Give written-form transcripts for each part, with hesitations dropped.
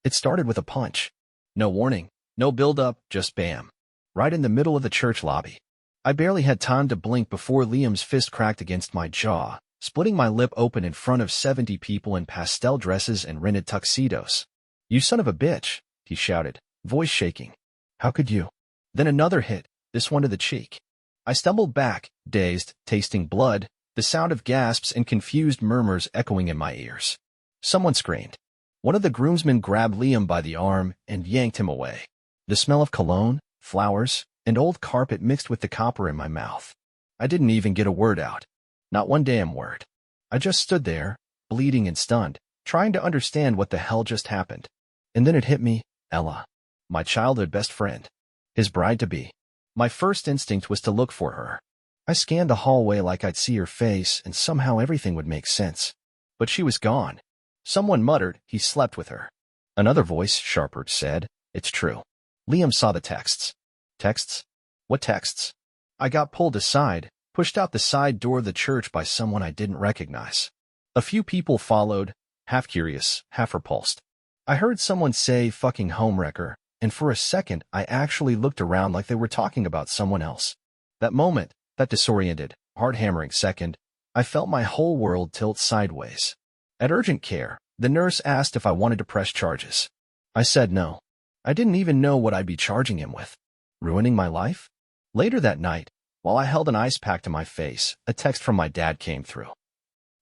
It started with a punch. No warning, no build-up, just bam. Right in the middle of the church lobby. I barely had time to blink before Liam's fist cracked against my jaw, splitting my lip open in front of 70 people in pastel dresses and rented tuxedos. "You son of a bitch," he shouted, voice shaking. "How could you?" Then another hit, this one to the cheek. I stumbled back, dazed, tasting blood, the sound of gasps and confused murmurs echoing in my ears. Someone screamed. One of the groomsmen grabbed Liam by the arm and yanked him away. The smell of cologne, flowers, and old carpet mixed with the copper in my mouth. I didn't even get a word out. Not one damn word. I just stood there, bleeding and stunned, trying to understand what the hell just happened. And then it hit me, Ella. My childhood best friend. His bride-to-be. My first instinct was to look for her. I scanned the hallway like I'd see her face and somehow everything would make sense. But she was gone. Someone muttered he slept with her. Another voice, sharper, said, "It's true." Liam saw the texts. Texts? What texts? I got pulled aside, pushed out the side door of the church by someone I didn't recognize. A few people followed, half curious, half repulsed. I heard someone say "fucking homewrecker," and for a second I actually looked around like they were talking about someone else. That moment, that disoriented, heart-hammering second, I felt my whole world tilt sideways. At urgent care, the nurse asked if I wanted to press charges. I said no. I didn't even know what I'd be charging him with. Ruining my life? Later that night, while I held an ice pack to my face, a text from my dad came through.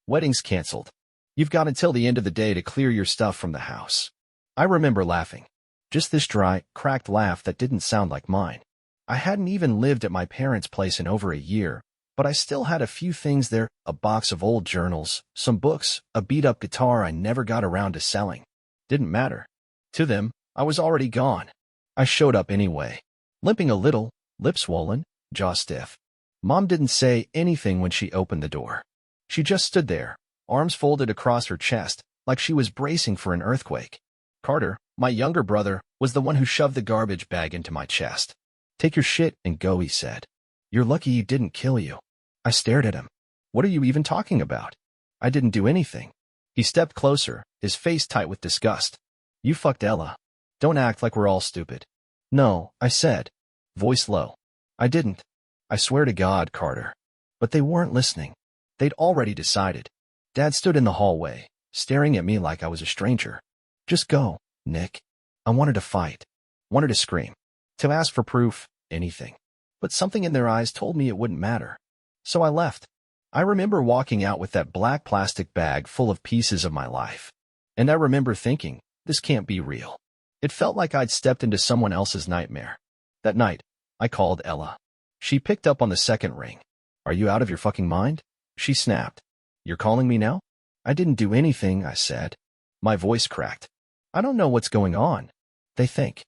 "Wedding's canceled. You've got until the end of the day to clear your stuff from the house." I remember laughing. Just this dry, cracked laugh that didn't sound like mine. I hadn't even lived at my parents' place in over a year, but I still had a few things there, a box of old journals, some books, a beat-up guitar I never got around to selling. Didn't matter. To them, I was already gone. I showed up anyway, limping a little, lips swollen, jaw stiff. Mom didn't say anything when she opened the door. She just stood there, arms folded across her chest, like she was bracing for an earthquake. Carter, my younger brother, was the one who shoved the garbage bag into my chest. "Take your shit and go," he said. "You're lucky he didn't kill you." I stared at him. "What are you even talking about? I didn't do anything." He stepped closer, his face tight with disgust. "You fucked Ella. Don't act like we're all stupid." "No," I said, voice low. "I didn't. I swear to God, Carter." But they weren't listening. They'd already decided. Dad stood in the hallway, staring at me like I was a stranger. "Just go, Nick." I wanted to fight. Wanted to scream. To ask for proof, anything. But something in their eyes told me it wouldn't matter. So I left. I remember walking out with that black plastic bag full of pieces of my life. And I remember thinking, this can't be real. It felt like I'd stepped into someone else's nightmare. That night, I called Ella. She picked up on the second ring. "Are you out of your fucking mind?" She snapped. "You're calling me now?" "I didn't do anything," I said. My voice cracked. "I don't know what's going on." "They think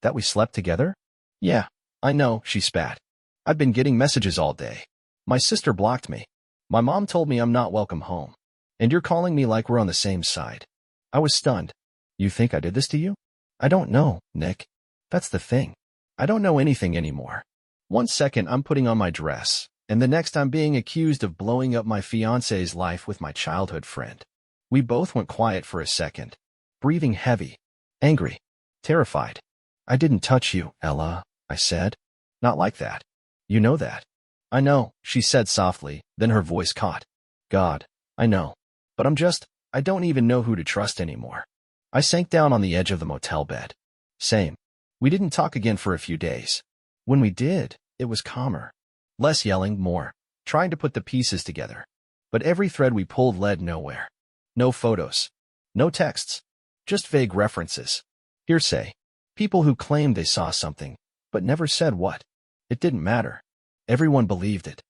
that we slept together?" "Yeah, I know," she spat. "I've been getting messages all day. My sister blocked me. My mom told me I'm not welcome home. And you're calling me like we're on the same side." I was stunned. "You think I did this to you?" "I don't know, Nick. That's the thing. I don't know anything anymore. One second I'm putting on my dress, and the next I'm being accused of blowing up my fiancé's life with my childhood friend." We both went quiet for a second, breathing heavy, angry, terrified. "I didn't touch you, Ella," I said. "Not like that. You know that." "I know," she said softly, then her voice caught. "God, I know. But I don't even know who to trust anymore." I sank down on the edge of the motel bed. Same. We didn't talk again for a few days. When we did, it was calmer. Less yelling, more trying to put the pieces together. But every thread we pulled led nowhere. No photos. No texts. Just vague references. Hearsay. People who claimed they saw something, but never said what. It didn't matter. Everyone believed it.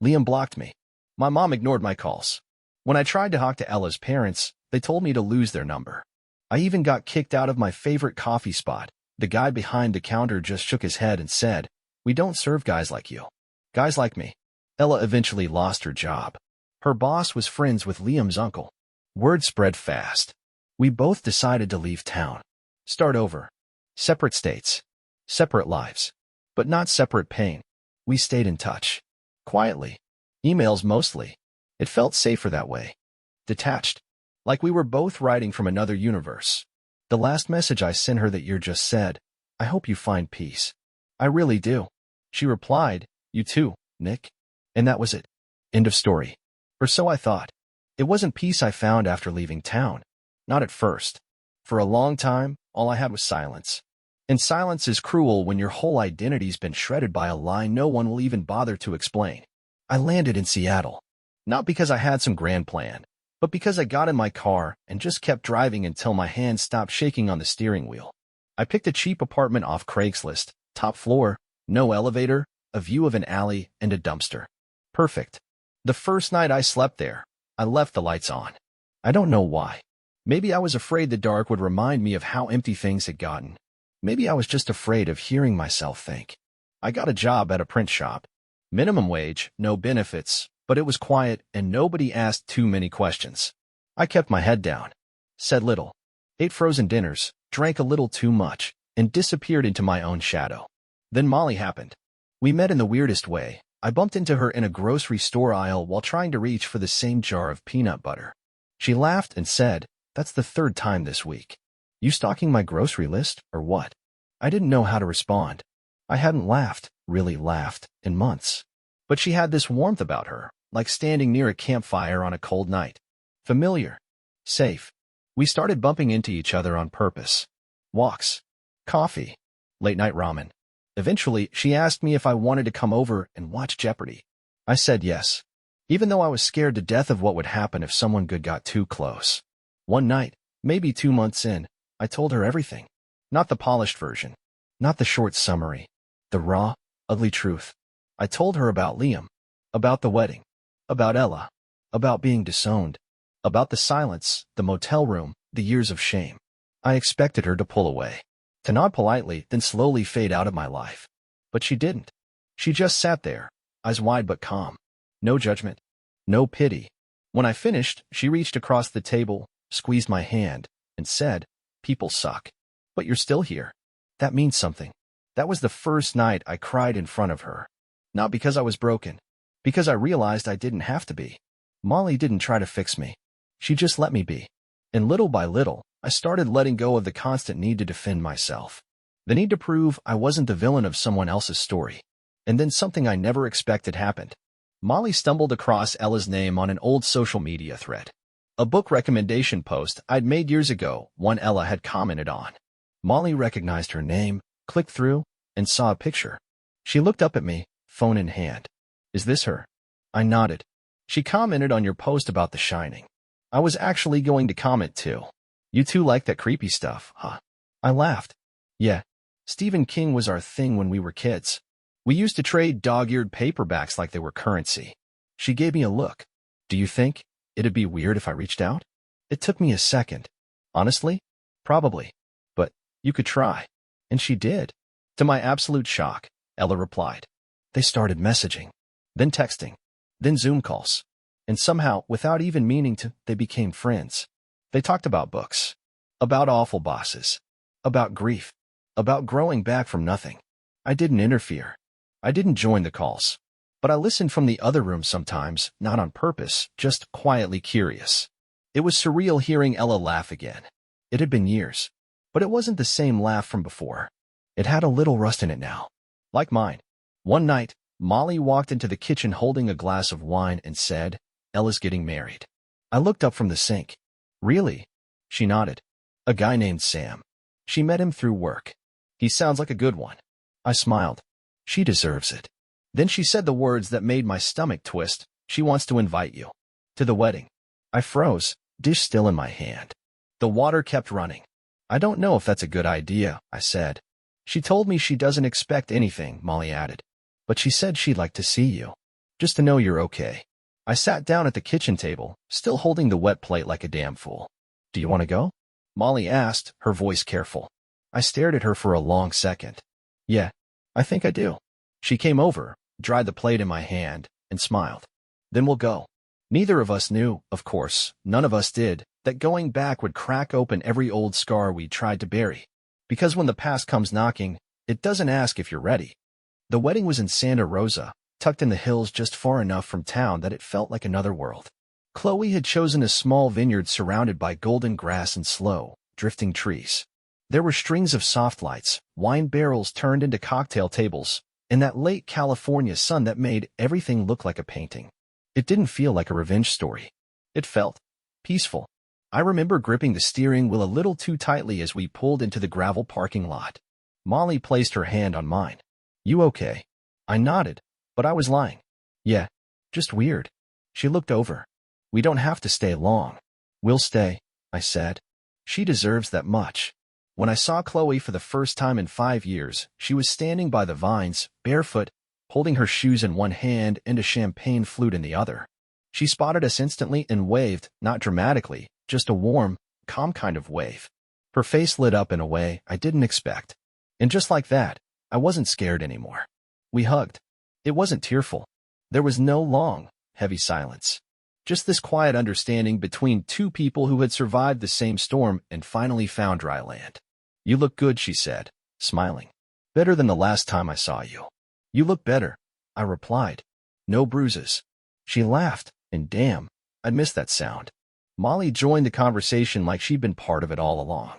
Liam blocked me. My mom ignored my calls. When I tried to talk to Ella's parents, they told me to lose their number. I even got kicked out of my favorite coffee spot. The guy behind the counter just shook his head and said, "We don't serve guys like you. Guys like me." Ella eventually lost her job. Her boss was friends with Liam's uncle. Word spread fast. We both decided to leave town. Start over. Separate states. Separate lives. But not separate pain. We stayed in touch. Quietly. Emails mostly. It felt safer that way. Detached. Like we were both writing from another universe. The last message I sent her that year just said, "I hope you find peace." "I really do." She replied, "You too, Nick." And that was it. End of story. Or so I thought. It wasn't peace I found after leaving town. Not at first. For a long time, all I had was silence. And silence is cruel when your whole identity's been shredded by a lie no one will even bother to explain. I landed in Seattle. Not because I had some grand plan, but because I got in my car and just kept driving until my hands stopped shaking on the steering wheel. I picked a cheap apartment off Craigslist, top floor, no elevator, a view of an alley, and a dumpster. Perfect. The first night I slept there, I left the lights on. I don't know why. Maybe I was afraid the dark would remind me of how empty things had gotten. Maybe I was just afraid of hearing myself think. I got a job at a print shop. Minimum wage, no benefits, but it was quiet and nobody asked too many questions. I kept my head down, said little, ate frozen dinners, drank a little too much, and disappeared into my own shadow. Then Molly happened. We met in the weirdest way. I bumped into her in a grocery store aisle while trying to reach for the same jar of peanut butter. She laughed and said, "That's the third time this week. You stalking my grocery list, or what?" I didn't know how to respond. I hadn't laughed, really laughed, in months. But she had this warmth about her, like standing near a campfire on a cold night. Familiar. Safe. We started bumping into each other on purpose. Walks. Coffee. Late-night ramen. Eventually, she asked me if I wanted to come over and watch Jeopardy. I said yes, even though I was scared to death of what would happen if someone good got too close. One night, maybe 2 months in, I told her everything. Not the polished version. Not the short summary. The raw, ugly truth. I told her about Liam. About the wedding. About Ella. About being disowned. About the silence, the motel room, the years of shame. I expected her to pull away. To nod politely, then slowly fade out of my life. But she didn't. She just sat there, eyes wide but calm. No judgment. No pity. When I finished, she reached across the table, squeezed my hand, and said, "People suck. But you're still here. That means something." That was the first night I cried in front of her. Not because I was broken. Because I realized I didn't have to be. Molly didn't try to fix me. She just let me be. And little by little, I started letting go of the constant need to defend myself. The need to prove I wasn't the villain of someone else's story. And then something I never expected happened. Molly stumbled across Ella's name on an old social media thread. A book recommendation post I'd made years ago, one Ella had commented on. Molly recognized her name, clicked through, and saw a picture. She looked up at me, phone in hand. "Is this her?" I nodded. "She commented on your post about The Shining." I was actually going to comment too. "You two like that creepy stuff, huh?" I laughed. "Yeah. Stephen King was our thing when we were kids. We used to trade dog-eared paperbacks like they were currency." She gave me a look. "Do you think it'd be weird if I reached out?" It took me a second. Honestly? Probably. But you could try. And she did. To my absolute shock, Ella replied. They started messaging, then texting, then Zoom calls. And somehow, without even meaning to, they became friends. They talked about books, about awful bosses, about grief, about growing back from nothing. I didn't interfere. I didn't join the calls. But I listened from the other room sometimes, not on purpose, just quietly curious. It was surreal hearing Ella laugh again. It had been years, but it wasn't the same laugh from before. It had a little rust in it now, like mine. One night, Molly walked into the kitchen holding a glass of wine and said, "Ella's getting married." I looked up from the sink. "Really?" She nodded. "A guy named Sam. She met him through work. He sounds like a good one." I smiled. "She deserves it." Then she said the words that made my stomach twist. "She wants to invite you to the wedding." I froze, dish still in my hand. The water kept running. "I don't know if that's a good idea," I said. "She told me she doesn't expect anything," Molly added. "But she said she'd like to see you, just to know you're okay." I sat down at the kitchen table, still holding the wet plate like a damn fool. "Do you want to go?" Molly asked, her voice careful. I stared at her for a long second. "Yeah, I think I do." She came over, dried the plate in my hand, and smiled. "Then we'll go." Neither of us knew, of course, none of us did, that going back would crack open every old scar we tried to bury. Because when the past comes knocking, it doesn't ask if you're ready. The wedding was in Santa Rosa, tucked in the hills just far enough from town that it felt like another world. Chloe had chosen a small vineyard surrounded by golden grass and slow, drifting trees. There were strings of soft lights, wine barrels turned into cocktail tables, and that late California sun that made everything look like a painting. It didn't feel like a revenge story. It felt peaceful. I remember gripping the steering wheel a little too tightly as we pulled into the gravel parking lot. Molly placed her hand on mine. "You okay?" I nodded, but I was lying. "Yeah, just weird." She looked over. "We don't have to stay long." "We'll stay," I said. "She deserves that much." When I saw Chloe for the first time in 5 years, she was standing by the vines, barefoot, holding her shoes in one hand and a champagne flute in the other. She spotted us instantly and waved, not dramatically, just a warm, calm kind of wave. Her face lit up in a way I didn't expect. And just like that, I wasn't scared anymore. We hugged. It wasn't tearful. There was no long, heavy silence. Just this quiet understanding between two people who had survived the same storm and finally found dry land. "You look good," she said, smiling. "Better than the last time I saw you." "You look better," I replied. "No bruises." She laughed, and damn, I'd missed that sound. Molly joined the conversation like she'd been part of it all along.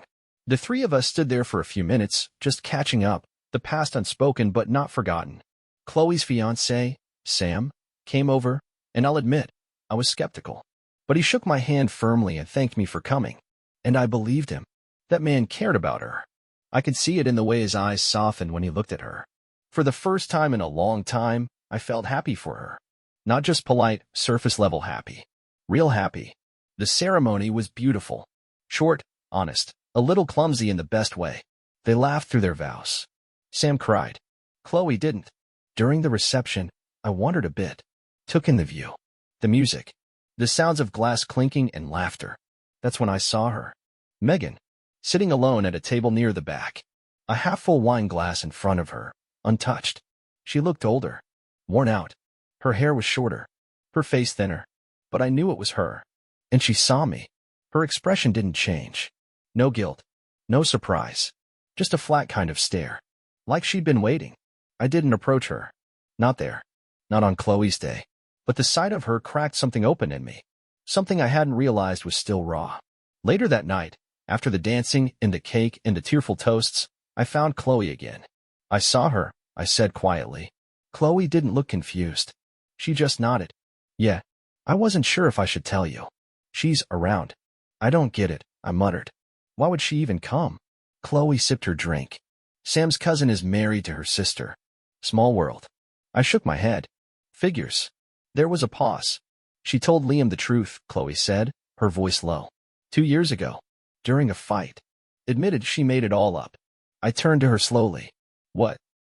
The three of us stood there for a few minutes, just catching up, the past unspoken but not forgotten. Chloe's fiancé, Sam, came over, and I'll admit, I was skeptical. But he shook my hand firmly and thanked me for coming. And I believed him. That man cared about her. I could see it in the way his eyes softened when he looked at her. For the first time in a long time, I felt happy for her. Not just polite, surface-level happy. Real happy. The ceremony was beautiful. Short, honest, a little clumsy in the best way. They laughed through their vows. Sam cried. Chloe didn't. During the reception, I wondered a bit. Took in the view. The music. The sounds of glass clinking and laughter. That's when I saw her. Megan. Sitting alone at a table near the back. A half-full wine glass in front of her, untouched. She looked older. Worn out. Her hair was shorter. Her face thinner. But I knew it was her. And she saw me. Her expression didn't change. No guilt. No surprise. Just a flat kind of stare. Like she'd been waiting. I didn't approach her. Not there. Not on Chloe's day. But the sight of her cracked something open in me. Something I hadn't realized was still raw. Later that night, after the dancing and the cake and the tearful toasts, I found Chloe again. I saw her, I said quietly. Chloe didn't look confused. She just nodded. Yeah. I wasn't sure if I should tell you. She's around. I don't get it, I muttered. Why would she even come? Chloe sipped her drink. Sam's cousin is married to her sister. Small world. I shook my head. Figures. There was a pause. She told Liam the truth, Chloe said, her voice low. 2 years ago. During a fight. Admitted she made it all up. I turned to her slowly. What?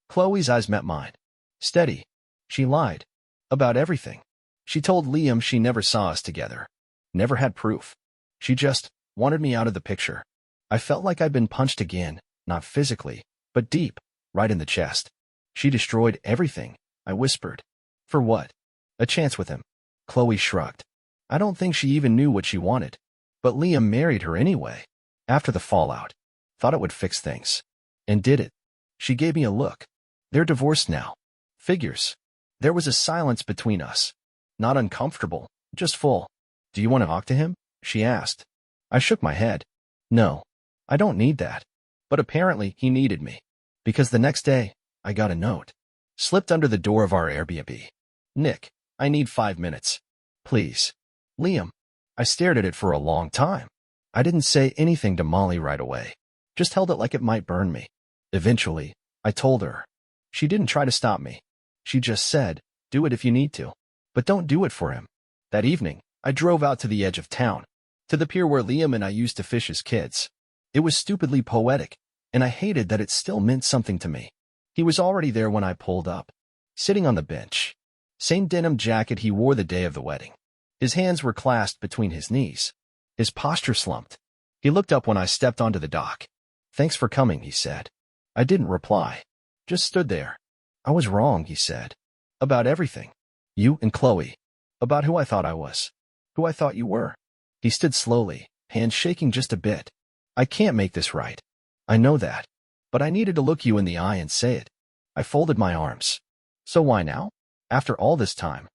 Chloe's eyes met mine. Steady. She lied. About everything. She told Liam she never saw us together. Never had proof. She just wanted me out of the picture. I felt like I'd been punched again, not physically, but deep, right in the chest. She destroyed everything, I whispered. For what? A chance with him. Chloe shrugged. I don't think she even knew what she wanted. But Liam married her anyway. After the fallout. Thought it would fix things. And did it. She gave me a look. They're divorced now. Figures. There was a silence between us. Not uncomfortable, just full. Do you want to talk to him? She asked. I shook my head. No. I don't need that. But apparently he needed me. Because the next day, I got a note. Slipped under the door of our Airbnb. Nick, I need 5 minutes. Please. Liam. I stared at it for a long time. I didn't say anything to Molly right away. Just held it like it might burn me. Eventually, I told her. She didn't try to stop me. She just said, do it if you need to. But don't do it for him. That evening, I drove out to the edge of town. To the pier where Liam and I used to fish as kids. It was stupidly poetic, and I hated that it still meant something to me. He was already there when I pulled up. Sitting on the bench. Same denim jacket he wore the day of the wedding. His hands were clasped between his knees. His posture slumped. He looked up when I stepped onto the dock. Thanks for coming, he said. I didn't reply. Just stood there. I was wrong, he said. About everything. You and Chloe. About who I thought I was. Who I thought you were. He stood slowly, hands shaking just a bit. I can't make this right. I know that. But I needed to look you in the eye and say it. I folded my arms. So why now? After all this time.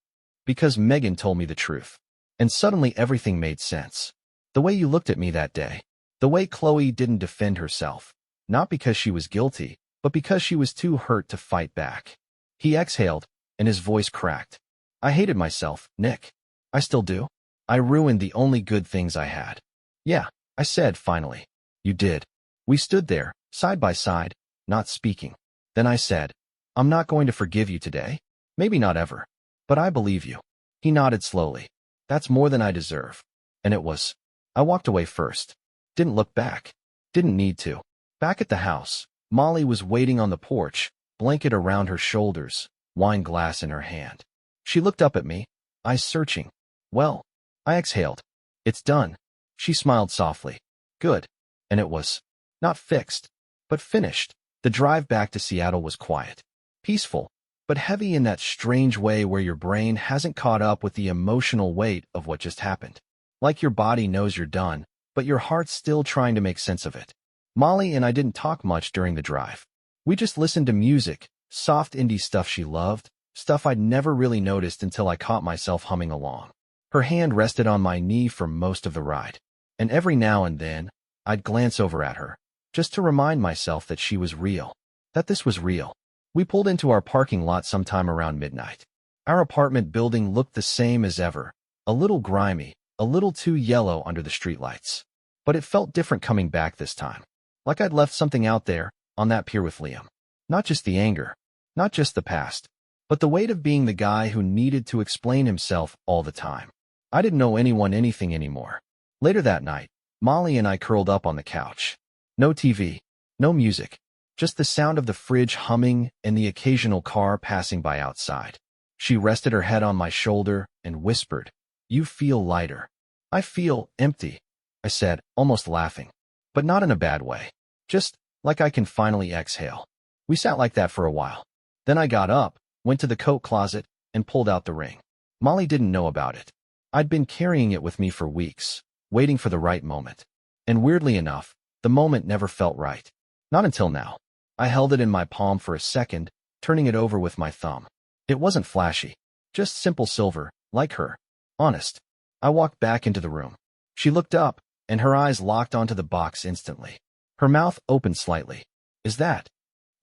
Because Megan told me the truth. And suddenly everything made sense. The way you looked at me that day. The way Chloe didn't defend herself, not because she was guilty, but because she was too hurt to fight back. He exhaled, and his voice cracked. I hated myself, Nick. I still do. I ruined the only good things I had. Yeah, I said finally. You did. We stood there, side by side, not speaking. Then I said, I'm not going to forgive you today. Maybe not ever. But I believe you. He nodded slowly. That's more than I deserve. And it was. I walked away first. Didn't look back. Didn't need to. Back at the house, Molly was waiting on the porch, blanket around her shoulders, wine glass in her hand. She looked up at me, eyes searching. Well, I exhaled. It's done. She smiled softly. Good. And it was. Not fixed, but finished. The drive back to Seattle was quiet. Peaceful, but heavy in that strange way where your brain hasn't caught up with the emotional weight of what just happened. Like your body knows you're done, but your heart's still trying to make sense of it. Molly and I didn't talk much during the drive. We just listened to music, soft indie stuff she loved, stuff I'd never really noticed until I caught myself humming along. Her hand rested on my knee for most of the ride, and every now and then, I'd glance over at her, just to remind myself that she was real, that this was real. We pulled into our parking lot sometime around midnight. Our apartment building looked the same as ever, a little grimy, a little too yellow under the streetlights. But it felt different coming back this time. Like I'd left something out there, on that pier with Liam. Not just the anger, not just the past, but the weight of being the guy who needed to explain himself all the time. I didn't know anyone anything anymore. Later that night, Molly and I curled up on the couch. No TV, no music, just the sound of the fridge humming and the occasional car passing by outside. She rested her head on my shoulder and whispered, You feel lighter. I feel empty, I said, almost laughing, but not in a bad way. Just like I can finally exhale. We sat like that for a while. Then I got up, went to the coat closet, and pulled out the ring. Molly didn't know about it. I'd been carrying it with me for weeks, waiting for the right moment. And weirdly enough, the moment never felt right. Not until now. I held it in my palm for a second, turning it over with my thumb. It wasn't flashy. Just simple silver, like her. Honest. I walked back into the room. She looked up, and her eyes locked onto the box instantly. Her mouth opened slightly. Is that?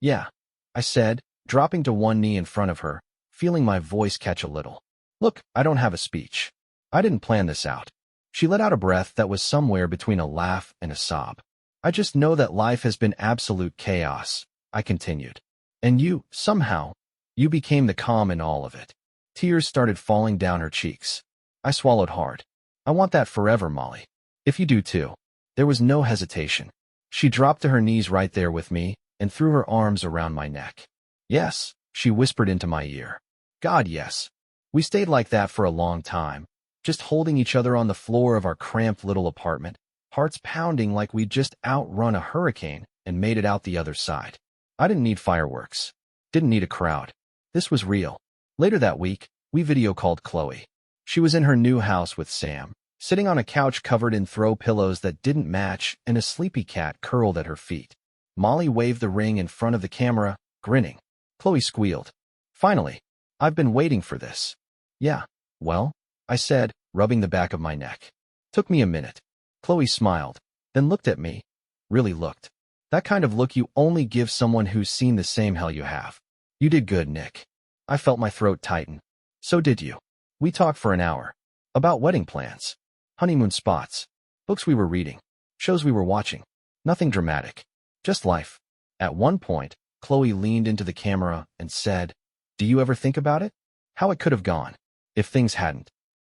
Yeah, I said, dropping to one knee in front of her, feeling my voice catch a little. Look, I don't have a speech. I didn't plan this out. She let out a breath that was somewhere between a laugh and a sob. I just know that life has been absolute chaos, I continued. And you, somehow, you became the calm in all of it. Tears started falling down her cheeks. I swallowed hard. I want that forever, Molly. If you do too. There was no hesitation. She dropped to her knees right there with me and threw her arms around my neck. Yes, she whispered into my ear. God, yes. We stayed like that for a long time, just holding each other on the floor of our cramped little apartment, hearts pounding like we'd just outrun a hurricane and made it out the other side. I didn't need fireworks. Didn't need a crowd. This was real. Later that week, we video called Chloe. She was in her new house with Sam, sitting on a couch covered in throw pillows that didn't match and a sleepy cat curled at her feet. Molly waved the ring in front of the camera, grinning. Chloe squealed. Finally, I've been waiting for this. Yeah, well, I said, rubbing the back of my neck. Took me a minute. Chloe smiled, then looked at me. Really looked. That kind of look you only give someone who's seen the same hell you have. You did good, Nick. I felt my throat tighten. So did you. We talked for an hour. About wedding plans. Honeymoon spots. Books we were reading. Shows we were watching. Nothing dramatic. Just life. At one point, Chloe leaned into the camera and said, Do you ever think about it? How it could have gone, if things hadn't.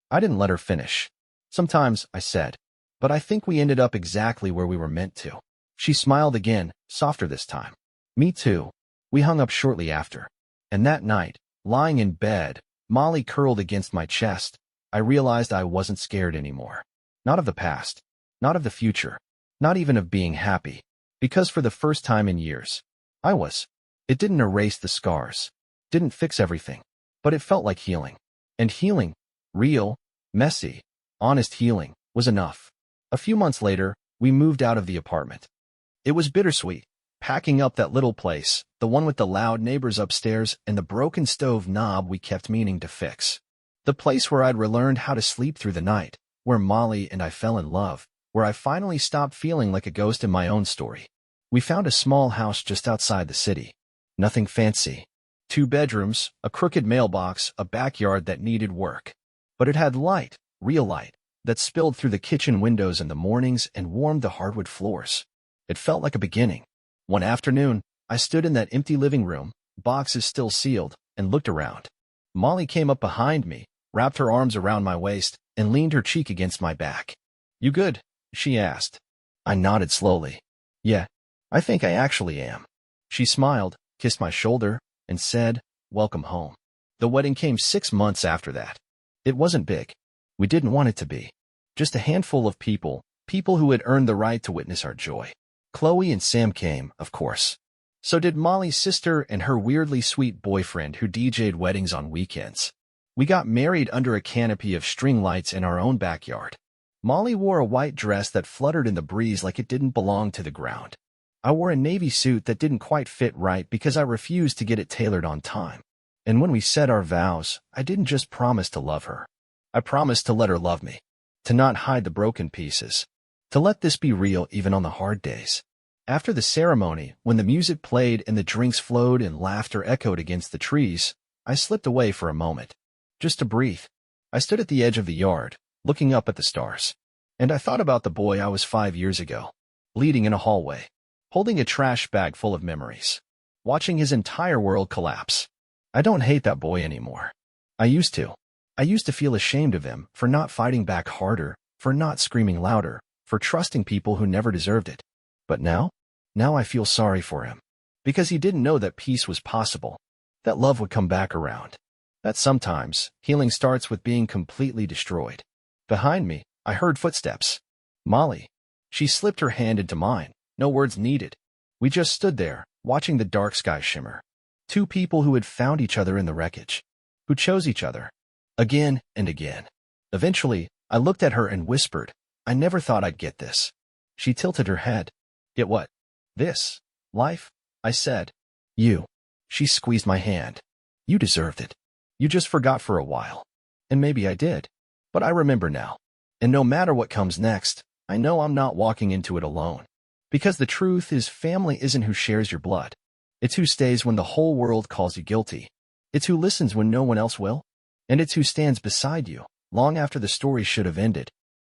I didn't let her finish. Sometimes, I said, but I think we ended up exactly where we were meant to. She smiled again, softer this time. Me too. We hung up shortly after. And that night, lying in bed, Molly curled against my chest, I realized I wasn't scared anymore. Not of the past. Not of the future. Not even of being happy. Because for the first time in years, I was. It didn't erase the scars. Didn't fix everything. But it felt like healing. And healing, real, messy, honest healing, was enough. A few months later, we moved out of the apartment. It was bittersweet. Packing up that little place, the one with the loud neighbors upstairs and the broken stove knob we kept meaning to fix. The place where I'd relearned how to sleep through the night, where Molly and I fell in love, where I finally stopped feeling like a ghost in my own story. We found a small house just outside the city. Nothing fancy. 2 bedrooms, a crooked mailbox, a backyard that needed work. But it had light, real light, that spilled through the kitchen windows in the mornings and warmed the hardwood floors. It felt like a beginning. One afternoon, I stood in that empty living room, boxes still sealed, and looked around. Molly came up behind me, wrapped her arms around my waist, and leaned her cheek against my back. "You good?" she asked. I nodded slowly. "Yeah, I think I actually am." She smiled, kissed my shoulder, and said, "Welcome home." The wedding came 6 months after that. It wasn't big. We didn't want it to be. Just a handful of people who had earned the right to witness our joy. Chloe and Sam came, of course. So did Molly's sister and her weirdly sweet boyfriend who DJ'd weddings on weekends. We got married under a canopy of string lights in our own backyard. Molly wore a white dress that fluttered in the breeze like it didn't belong to the ground. I wore a navy suit that didn't quite fit right because I refused to get it tailored on time. And when we said our vows, I didn't just promise to love her. I promised to let her love me. To not hide the broken pieces. To let this be real even on the hard days. After the ceremony, when the music played and the drinks flowed and laughter echoed against the trees, I slipped away for a moment. Just to breathe. I stood at the edge of the yard, looking up at the stars. And I thought about the boy I was 5 years ago, bleeding in a hallway, holding a trash bag full of memories, watching his entire world collapse. I don't hate that boy anymore. I used to. I used to feel ashamed of him for not fighting back harder, for not screaming louder, for trusting people who never deserved it. But now I feel sorry for him. Because he didn't know that peace was possible, that love would come back around, that sometimes healing starts with being completely destroyed. Behind me, I heard footsteps. Molly. She slipped her hand into mine, no words needed. We just stood there, watching the dark sky shimmer. 2 people who had found each other in the wreckage, who chose each other, again and again. Eventually, I looked at her and whispered, "I never thought I'd get this." She tilted her head. "Get what?" "This. Life," I said. "You." She squeezed my hand. "You deserved it. You just forgot for a while." And maybe I did. But I remember now. And no matter what comes next, I know I'm not walking into it alone. Because the truth is, family isn't who shares your blood. It's who stays when the whole world calls you guilty. It's who listens when no one else will. And it's who stands beside you, long after the story should have ended.